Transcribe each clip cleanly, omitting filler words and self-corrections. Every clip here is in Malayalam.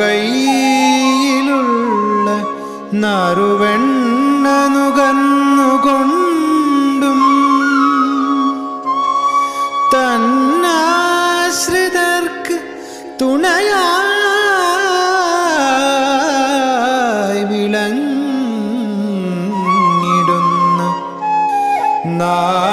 കയ്യിലുള്ള നറുവെണ്ണ നുകർന്നുകൊണ്ടും തന്നാശ്രിതർക്ക് തുണയായി വിളങ്ങിടുന്ന നാരായണീയ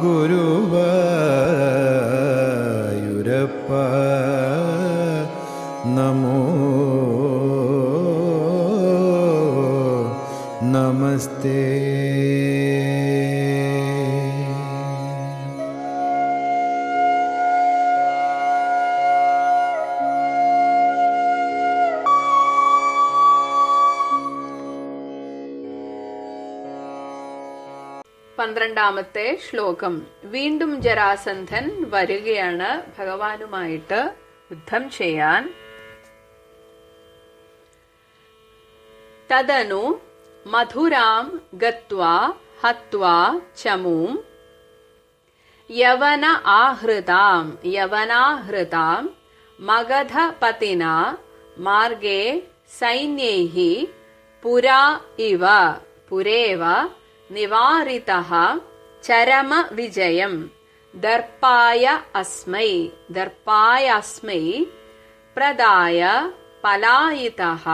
ഗുരുവായൂരപ്പ നമോ നമസ്തേ. പന്ത്രണ്ടാമത്തെ ശ്ലോകം. വീണ്ടും ജരാസന്ധൻ വരികയാണ് ഭഗവാനുമായിട്ട് യുദ്ധം ചെയ്യാൻ. തദനു മധുരാം ഗത്വാ ഹത്വാ ചമൂം യവനാഹൃതാം മഗധപതിനാ മാർഗേ സൈന്യൈഃ പുരേവ നിവാരിതഃ ചരമ വിജയം ദർപ്പായ അസ്മൈ പ്രദായ പലായിതഃ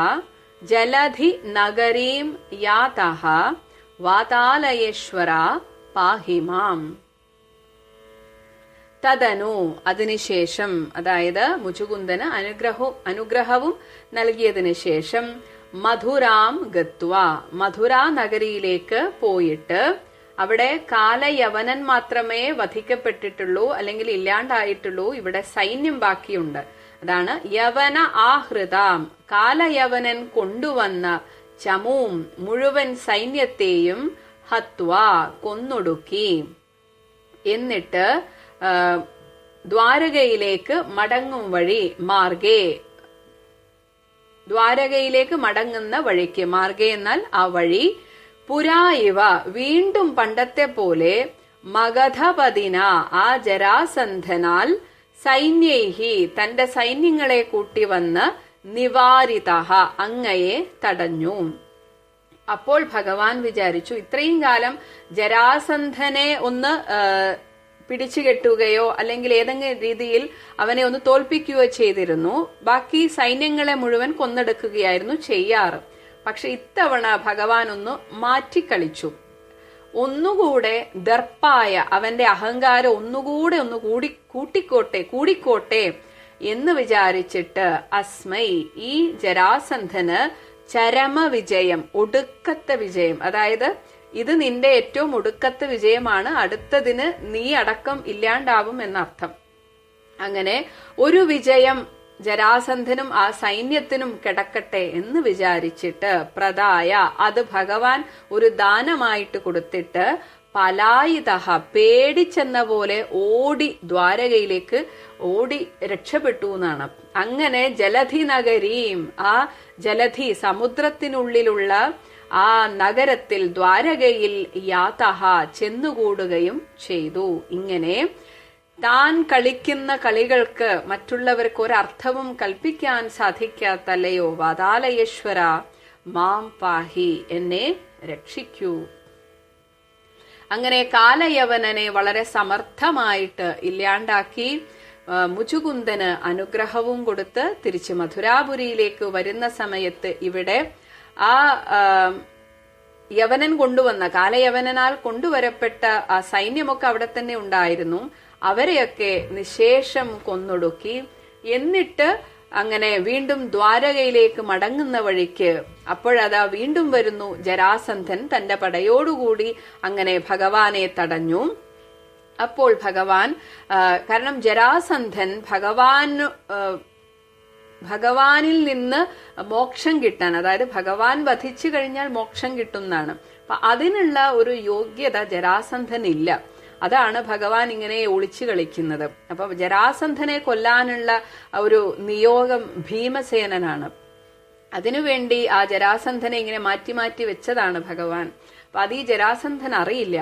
ജലധി നഗരീം യാതഃ വാതാലയേശ്വര പാഹി മാം. തദനു അതിനുശേഷം, അതായത് മുചുകുന്ദന് അനുഗ്രഹവും നൽകിയതിനു ശേഷം, മധുരാം ഗത്വ മധുര നഗരിയിലേക്ക് പോയിട്ട്, അവിടെ കാലയവനൻ മാത്രമേ വധിക്കപ്പെട്ടിട്ടുള്ളൂ, അല്ലെങ്കിൽ ഇല്ലാണ്ടായിട്ടുള്ളൂ. ഇവിടെ സൈന്യം ബാക്കിയുണ്ട്. അതാണ് യവന ആഹൃതാം, കാലയവനൻ കൊണ്ടുവന്ന ചമൂം മുഴുവൻ സൈന്യത്തെയും ഹത്വ കൊന്നൊടുക്കി. എന്നിട്ട് ദ്വാരകയിലേക്ക് മടങ്ങും വഴി മാർഗേ, ദ്വാരകയിലേക്ക് മടങ്ങുന്ന വഴിക്ക്, മാർഗേ എന്നാൽ ആ വഴി, പുരായിവ വീണ്ടും പണ്ടത്തെ പോലെ, മഗധപതിന ആ ജരാസന്ധനാൽ, സൈന്യൈഹി തന്റെ സൈന്യങ്ങളെ കൂട്ടി വന്ന്, നിവാരിതഃ അങ്ങയെ തടഞ്ഞു. അപ്പോൾ ഭഗവാൻ വിചാരിച്ചു, ഇത്രയും കാലം ജരാസന്ധനെ ഒന്ന് പിടിച്ചു കെട്ടുകയോ അല്ലെങ്കിൽ ഏതെങ്കിലും രീതിയിൽ അവനെ ഒന്ന് തോൽപ്പിക്കുകയോ ചെയ്തിരുന്നു. ബാക്കി സൈന്യങ്ങളെ മുഴുവൻ കൊന്നെടുക്കുകയായിരുന്നു ചെയ്യാറ്. പക്ഷെ ഇത്തവണ ഭഗവാൻ ഒന്ന് മാറ്റിക്കളിച്ചു. ഒന്നുകൂടെ ദർപ്പായ, അവന്റെ അഹങ്കാരം ഒന്നുകൂടെ കൂടിക്കോട്ടെ എന്ന് വിചാരിച്ചിട്ട്, അസ്മൈ ഈ ജരാസന്ധന് ചരമ വിജയം, ഒടുക്കത്തെ വിജയം, അതായത് ഇത് നിന്റെ ഏറ്റവും ഒടുക്കത്തെ വിജയമാണ്, അടുത്തതിന് നീ അടക്കം ഇല്ലാണ്ടാവും എന്നർത്ഥം. അങ്ങനെ ഒരു വിജയം ജരാസന്ധനും ആ സൈന്യത്തിനും കിടക്കട്ടെ എന്ന് വിചാരിച്ചിട്ട്, പ്രദായ അത് ഭഗവാൻ ഒരു ദാനമായിട്ട് കൊടുത്തിട്ട്, പലായിതഃ പേടിച്ചെന്ന പോലെ ഓടി ദ്വാരകയിലേക്ക് ഓടി രക്ഷപ്പെട്ടു എന്നാണ്. അങ്ങനെ ജലധി നഗരീം, ആ ജലധി സമുദ്രത്തിനുള്ളിലുള്ള ആ നഗരത്തിൽ, ദ്വാരകയിൽ യാതഹ ചെന്നുകൂടുകയും ചെയ്തു. ഇങ്ങനെ താൻ കളിക്കുന്ന കളികൾക്ക് മറ്റുള്ളവർക്ക് ഒരർത്ഥവും കൽപ്പിക്കാൻ സാധിക്കാത്തല്ലയോ വാതാലയേശ്വര, മാം പാഹി എന്നെ രക്ഷിക്കൂ. അങ്ങനെ കാലയവനനെ വളരെ സമർത്ഥമായിട്ട് ഇല്ലാണ്ടാക്കി. മുചുകുന്ദന് അനുഗ്രഹവും കൊടുത്ത് തിരിച്ച് മധുരാപുരിയിലേക്ക് വരുന്ന സമയത്ത് ഇവിടെ ആ യവനൻ കൊണ്ടുവന്ന, കാലയവനാൽ കൊണ്ടുവരപ്പെട്ട ആ സൈന്യമൊക്കെ അവിടെ തന്നെ ഉണ്ടായിരുന്നു. അവരെയൊക്കെ നിശേഷം കൊന്നൊടുക്കി. എന്നിട്ട് അങ്ങനെ വീണ്ടും ദ്വാരകയിലേക്ക് മടങ്ങുന്ന വഴിക്ക് അപ്പോഴതാ വീണ്ടും വരുന്നു ജരാസന്ധൻ തന്റെ പടയോടുകൂടി. അങ്ങനെ ഭഗവാനെ തടഞ്ഞു. അപ്പോൾ ഭഗവാൻ, കാരണം ജരാസന്ധൻ ഭഗവാനിൽ നിന്ന് മോക്ഷം കിട്ടാൻ, അതായത് ഭഗവാൻ വധിച്ചു കഴിഞ്ഞാൽ മോക്ഷം കിട്ടുന്നതാണ്. അപ്പൊ അതിനുള്ള ഒരു യോഗ്യത ജരാസന്ധനില്ല. അതാണ് ഭഗവാൻ ഇങ്ങനെ ഒളിച്ചു കളിക്കുന്നത്. അപ്പൊ ജരാസന്ധനെ കൊല്ലാനുള്ള ഒരു നിയോഗം ഭീമസേനനാണ്. അതിനുവേണ്ടി ആ ജരാസന്ധനെ ഇങ്ങനെ മാറ്റി മാറ്റി വെച്ചതാണ് ഭഗവാൻ. അപ്പൊ അത് ഈ ജരാസന്ധൻ അറിയില്ല.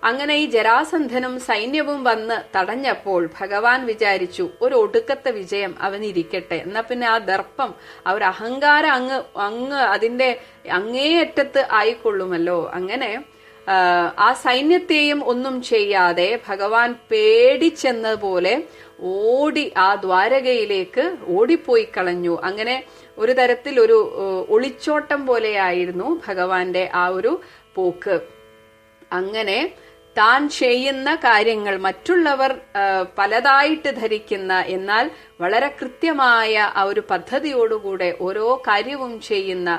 അങ്ങനെ ഈ ജരാസന്ധനും സൈന്യവും വന്ന് തടഞ്ഞപ്പോൾ ഭഗവാൻ വിചാരിച്ചു ഒരു ഒടുക്കത്തെ വിജയം അവനിരിക്കട്ടെ, എന്നാ പിന്നെ ആ ദർപ്പം, ആ ഒരു അഹങ്കാരം അങ്ങ് അതിന്റെ അങ്ങേയറ്റത്ത് ആയിക്കൊള്ളുമല്ലോ. അങ്ങനെ ആ സൈന്യത്തെയും ഒന്നും ചെയ്യാതെ ഭഗവാൻ പേടിച്ചെന്നപോലെ ഓടി ആ ദ്വാരകയിലേക്ക് ഓടിപ്പോയി കളഞ്ഞു. അങ്ങനെ ഒരു തരത്തിൽ ഒരു ഒളിച്ചോട്ടം പോലെയായിരുന്നു ഭഗവാന്റെ ആ ഒരു പോക്ക്. അങ്ങനെ താൻ ചെയ്യുന്ന കാര്യങ്ങൾ മറ്റുള്ളവർ പലതായിട്ട് ധരിക്കുന്ന, എന്നാൽ വളരെ കൃത്യമായ ആ ഒരു പദ്ധതിയോടുകൂടെ ഓരോ കാര്യവും ചെയ്യുന്ന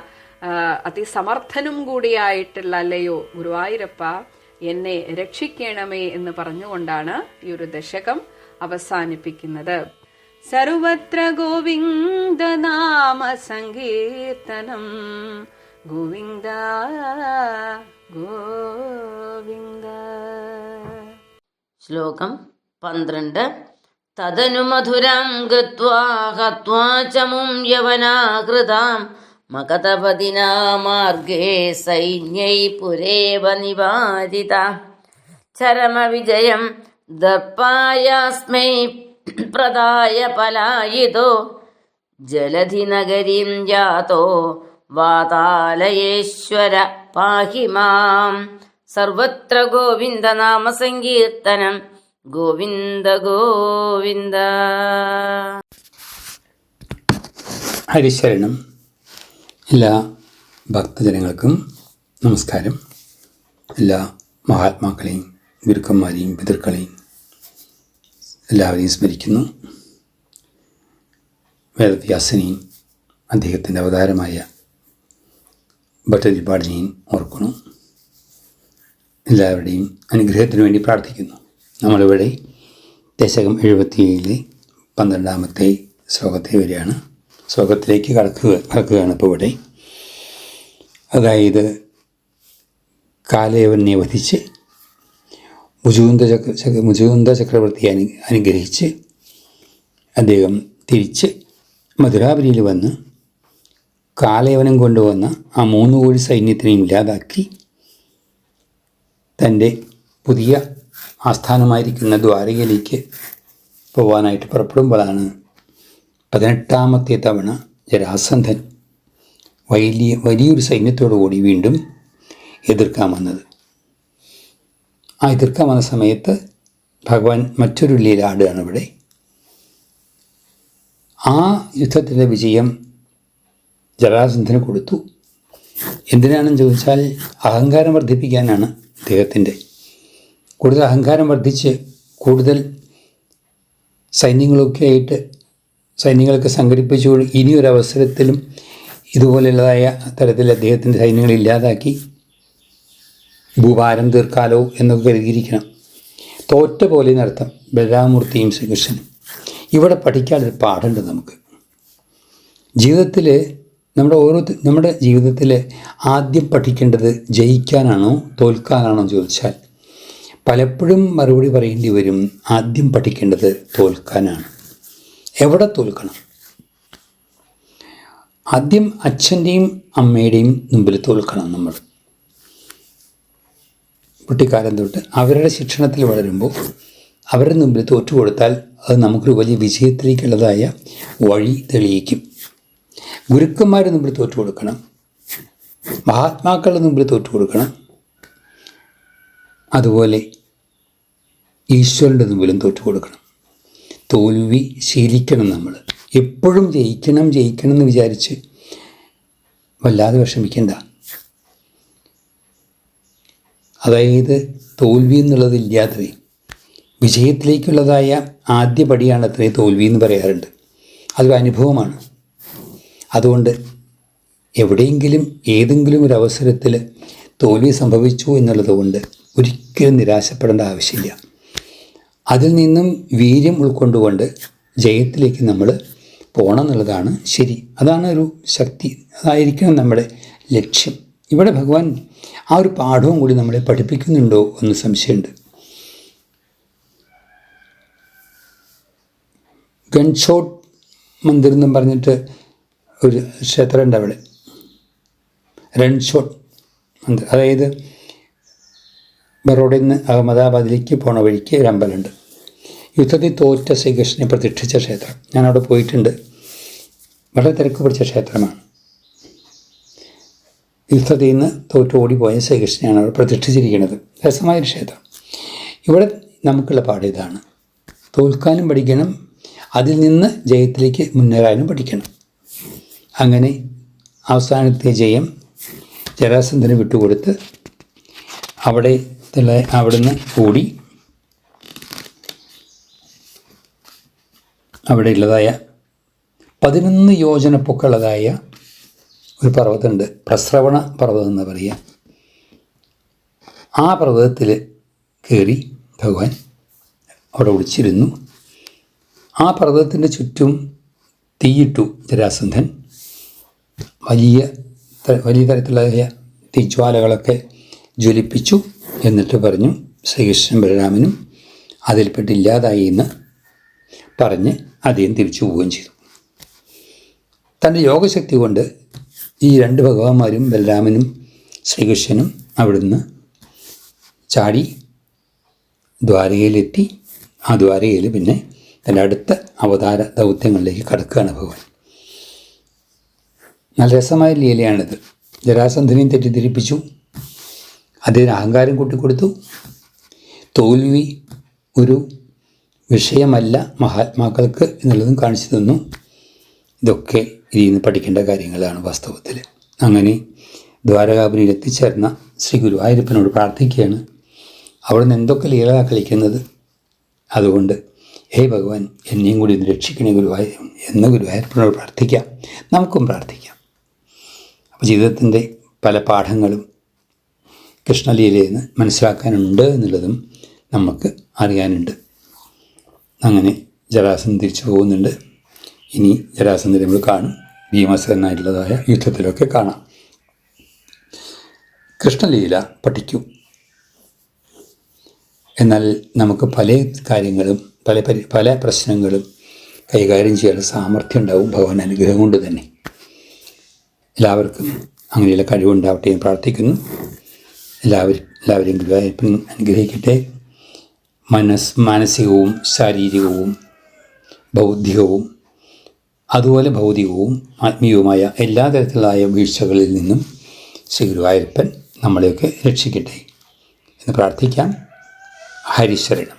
അതിസമർത്ഥനും കൂടിയായിട്ടുള്ള അല്ലയോ ഗുരുവായൂരപ്പ എന്നെ രക്ഷിക്കണമേ എന്ന് പറഞ്ഞുകൊണ്ടാണ് ഈ ഒരു ദശകം അവസാനിപ്പിക്കുന്നത്. സർവത്ര ഗോവിന്ദ നാമ സങ്കീർത്തനം, ഗോവിന്ദ ഗോവിന്ദ. ശ്ലോകം 12. തദനു മധുരം ഗത്വാ ഹത്വാ ചമും യവനാകൃതാം മഗധപതിനാ മാർഗേ സൈന്യൈ പുരേവ നിവാരിത ചരമവിജയം ദർപ്പായാസ്മൈ പ്രദായ പലായിതോ ജലധിനഗരീം യാതോ വാതാലയേശ്വര പാഹി മാം. സർവത്ര ഗോവിന്ദ നാമ സങ്കീർത്തനം, ഗോവിന്ദ ഗോവിന്ദ. ഹരിശരണം. എല്ലാ ഭക്തജനങ്ങൾക്കും നമസ്കാരം. എല്ലാ മഹാത്മാക്കളെയും ഗുരുക്കന്മാരെയും പിതൃക്കളെയും എല്ലാവരെയും സ്മരിക്കുന്നു. വേദവ്യാസനെയും അദ്ദേഹത്തിൻ്റെ അവതാരമായ ഭട്ടതിരിപ്പാടിനെയും ഓർക്കുന്നു. എല്ലാവരുടെയും അനുഗ്രഹത്തിന് വേണ്ടി പ്രാർത്ഥിക്കുന്നു. നമ്മളിവിടെ ദശകം 77 12ാമത്തെ ശ്ലോകത്തെ വരെയാണ്. ശ്ലോകത്തിലേക്ക് കടക്കുകയാണ് ഇപ്പോൾ ഇവിടെ. അതായത് കാലയവനെ വധിച്ച് മുചുകുന്ദ ചക്രവർത്തിയെ അനുഗ്രഹിച്ച് അദ്ദേഹം തിരിച്ച് മധുരാപുരിയിൽ വന്ന് കാലയവനം കൊണ്ടുവന്ന ആ 3 കോടി സൈന്യത്തിനെയും ഇല്ലാതാക്കി തൻ്റെ പുതിയ ആസ്ഥാനമായിരിക്കുന്ന ദ്വാരകയിലേക്ക് പോകാനായിട്ട് പുറപ്പെടുമ്പോഴാണ് 18ാമത്തെ തവണ ജരാസന്ധൻ വലിയൊരു സൈന്യത്തോടു കൂടി വീണ്ടും എതിർക്കാൻ വന്നത്. ആ എതിർക്കാൻ വന്ന സമയത്ത് ഭഗവാൻ മറ്റൊരു ലീലാടുകയാണ് ഇവിടെ. ആ യുദ്ധത്തിൻ്റെ വിജയം ജരാസന്ധന് കൊടുത്തു. എന്തിനാണെന്ന് ചോദിച്ചാൽ അഹങ്കാരം വർദ്ധിപ്പിക്കാനാണ് അദ്ദേഹത്തിൻ്റെ. കൂടുതൽ അഹങ്കാരം വർദ്ധിച്ച് കൂടുതൽ സൈന്യങ്ങളൊക്കെ സംഘടിപ്പിച്ചു ഇനിയൊരവസരത്തിലും ഇതുപോലെയുള്ളതായ തരത്തിൽ അദ്ദേഹത്തിൻ്റെ സൈന്യങ്ങൾ ഇല്ലാതാക്കി ഭൂഭാരം തീർക്കാലോ എന്നൊക്കെ കരുതിയിരിക്കണം. തോറ്റ പോലെ എന്നർത്ഥം ബലരാമൂർത്തിയും ശ്രീകൃഷ്ണനും. ഇവിടെ പഠിക്കാനൊരു പാഠമുണ്ട് നമുക്ക്. ജീവിതത്തിൽ നമ്മുടെ ജീവിതത്തിൽ ആദ്യം പഠിക്കേണ്ടത് ജയിക്കാനാണോ തോൽക്കാനാണോ എന്ന് ചോദിച്ചാൽ പലപ്പോഴും മറുപടി പറയേണ്ടി വരും ആദ്യം പഠിക്കേണ്ടത് തോൽക്കാനാണ്. എവിടെ തോൽക്കണം? ആദ്യം അച്ഛൻ്റെയും അമ്മയുടെയും മുമ്പിൽ തോൽക്കണം. നമ്മൾ കുട്ടിക്കാലം തൊട്ട് അവരുടെ ശിക്ഷണത്തിൽ വളരുമ്പോൾ അവരുടെ മുമ്പിൽ തോറ്റുകൊടുത്താൽ അത് നമുക്കൊരു വലിയ വിജയത്തിലേക്കുള്ളതായ വഴി തെളിയിക്കും. ഗുരുക്കന്മാരുടെ മുമ്പിൽ തോറ്റു കൊടുക്കണം, മഹാത്മാക്കളുടെ മുമ്പിൽ തോറ്റു കൊടുക്കണം, അതുപോലെ ഈശ്വരൻ്റെ മുമ്പിലും തോറ്റു കൊടുക്കണം. തോൽവി ശീലിക്കണം. നമ്മൾ എപ്പോഴും ജയിക്കണം എന്ന് വിചാരിച്ച് വല്ലാതെ വിഷമിക്കണ്ട. അതായത് തോൽവി എന്നുള്ളതില്ലാത്തത് വിജയത്തിലേക്കുള്ളതായ ആദ്യ പടിയാണത്രേ തോൽവി എന്ന് പറയാറുണ്ട്. അതൊരു അനുഭവമാണ്. അതുകൊണ്ട് എവിടെയെങ്കിലും ഏതെങ്കിലും ഒരു അവസരത്തിൽ തോൽവി സംഭവിച്ചു എന്നുള്ളത് കൊണ്ട് ഒരിക്കലും നിരാശപ്പെടേണ്ട ആവശ്യമില്ല. അതിൽ നിന്നും വീര്യം ഉൾക്കൊണ്ടുകൊണ്ട് ജയത്തിലേക്ക് നമ്മൾ പോകണം എന്നുള്ളതാണ് ശരി. അതാണ് ഒരു ശക്തി, അതായിരിക്കണം നമ്മുടെ ലക്ഷ്യം. ഇവിടെ ഭഗവാൻ ആ ഒരു പാഠവും കൂടി നമ്മളെ പഠിപ്പിക്കുന്നുണ്ടോ എന്ന് സംശയമുണ്ട്. ഗൺഷോട്ട് മന്ദിർ എന്നും പറഞ്ഞിട്ട് ഒരു ക്ഷേത്രമുണ്ട് അവിടെ. റൺഷോട്ട് മന്ദിർ, അതായത് ബറോഡയിൽ നിന്ന് അഹമ്മദാബാദിലേക്ക് പോണ വഴിക്ക് ഒരു അമ്പലമുണ്ട്. യുദ്ധത്തിൽ തോറ്റ ശ്രീകൃഷ്ണനെ പ്രതിഷ്ഠിച്ച ക്ഷേത്രം. ഞാനവിടെ പോയിട്ടുണ്ട്. വളരെ തിരക്ക് പിടിച്ച ക്ഷേത്രമാണ്. യുദ്ധത്തിൽ നിന്ന് തോറ്റ് ഓടിപ്പോയ ശ്രീകൃഷ്ണനെയാണ് അവിടെ പ്രതിഷ്ഠിച്ചിരിക്കുന്നത്. രസമായൊരു ക്ഷേത്രം. ഇവിടെ നമുക്കുള്ള പാഠം ഇതാണ്: തോൽക്കാനും പഠിക്കണം, അതിൽ നിന്ന് ജയത്തിലേക്ക് മുന്നേറാനും പഠിക്കണം. അങ്ങനെ അവസാനത്തെ ജയം ജരാസന്ധന് വിട്ടുകൊടുത്ത് അവിടുന്ന് കൂടി അവിടെ ഉള്ളതായ 11 യോജന പൊക്കമുള്ളതായ ഒരു പർവ്വതമുണ്ട്. പ്രസ്രവണ പർവ്വതം എന്ന് പറയുക. ആ പർവ്വതത്തിൽ കയറി ഭഗവാൻ അവിടെ ഒളിച്ചിരുന്നു. ആ പർവ്വതത്തിൻ്റെ ചുറ്റും തീയിട്ടു ജരാസന്ധൻ. വലിയ തരത്തിലുള്ള തീജ്വാലകളൊക്കെ ജ്വലിപ്പിച്ചു. എന്നിട്ട് പറഞ്ഞു ശ്രീകൃഷ്ണൻ ബലരാമനും അതിൽപ്പെട്ടില്ലാതായി എന്ന് പറഞ്ഞ് അദ്ദേഹം തിരിച്ചു പോവുകയും ചെയ്തു. തൻ്റെ യോഗശക്തി കൊണ്ട് ഈ 2 ഭഗവാന്മാരും ബലരാമനും ശ്രീകൃഷ്ണനും അവിടുന്ന് ചാടി ദ്വാരകയിലെത്തി. ആ ദ്വാരകയിൽ പിന്നെ തൻ്റെ അടുത്ത അവതാര ദൗത്യങ്ങളിലേക്ക് കടക്കുകയാണ് ഭഗവാൻ. നല്ല രസമായ ലീലയാണിത്. ജരാസന്ധനെയും തെറ്റിദ്ധരിപ്പിച്ചു, അദ്ദേഹത്തിന് അഹങ്കാരം കൂട്ടിക്കൊടുത്തു. തോൽവി ഒരു വിഷയമല്ല മഹാത്മാക്കൾക്ക് എന്നുള്ളതും കാണിച്ചു തന്നു. ഇതൊക്കെ ഇതിൽ നിന്ന് പഠിക്കേണ്ട കാര്യങ്ങളാണ് വാസ്തവത്തിൽ. അങ്ങനെ ദ്വാരകാപുരിയിൽ എത്തിച്ചേർന്ന ശ്രീ ഗുരുവായൂരപ്പനോട് പ്രാർത്ഥിക്കുകയാണ്. അവിടുന്ന് എന്തൊക്കെ ലീല കളിക്കുന്നത്. അതുകൊണ്ട് ഹേ ഭഗവാൻ, എന്നെയും കൂടി ഒന്ന് രക്ഷിക്കണേ ഗുരുവായൂർ എന്ന് ഗുരുവായൂരപ്പനോട് പ്രാർത്ഥിക്കാം. നമുക്കും പ്രാർത്ഥിക്കാം. അപ്പോൾ ജീവിതത്തിൻ്റെ പല പാഠങ്ങളും കൃഷ്ണലീലയിൽ നിന്ന് മനസ്സിലാക്കാനുണ്ട് എന്നുള്ളതും നമുക്ക് അറിയാനുണ്ട്. അങ്ങനെ ജരാസന്ധൻ തിരിച്ചു പോകുന്നുണ്ട്. ഇനി ജരാസന്ധനെ നമ്മൾ കാണും. ഭീമസേനായിട്ടുള്ളതായ യുദ്ധത്തിലൊക്കെ കാണാം. കൃഷ്ണലീല പഠിക്കൂ. എന്നാൽ നമുക്ക് പല കാര്യങ്ങളും പല പ്രശ്നങ്ങളും കൈകാര്യം ചെയ്യാനുള്ള സാമർഥ്യം ഉണ്ടാവും ഭഗവാൻ അനുഗ്രഹം കൊണ്ട് തന്നെ. എല്ലാവർക്കും അങ്ങനെയുള്ള കഴിവുണ്ടാവട്ടെ എന്ന് പ്രാർത്ഥിക്കുന്നു. എല്ലാവരെയും ഗുരുവായൂരപ്പൻ അനുഗ്രഹിക്കട്ടെ. മാനസികവും ശാരീരികവും ബൗദ്ധികവും അതുപോലെ ഭൗതികവും ആത്മീയവുമായ എല്ലാ തരത്തിലുള്ള വീഴ്ചകളിൽ നിന്നും ശ്രീ ഗുരുവായൂരപ്പൻ നമ്മളെയൊക്കെ രക്ഷിക്കട്ടെ എന്ന് പ്രാർത്ഥിക്കാം. ഹരിശരണം.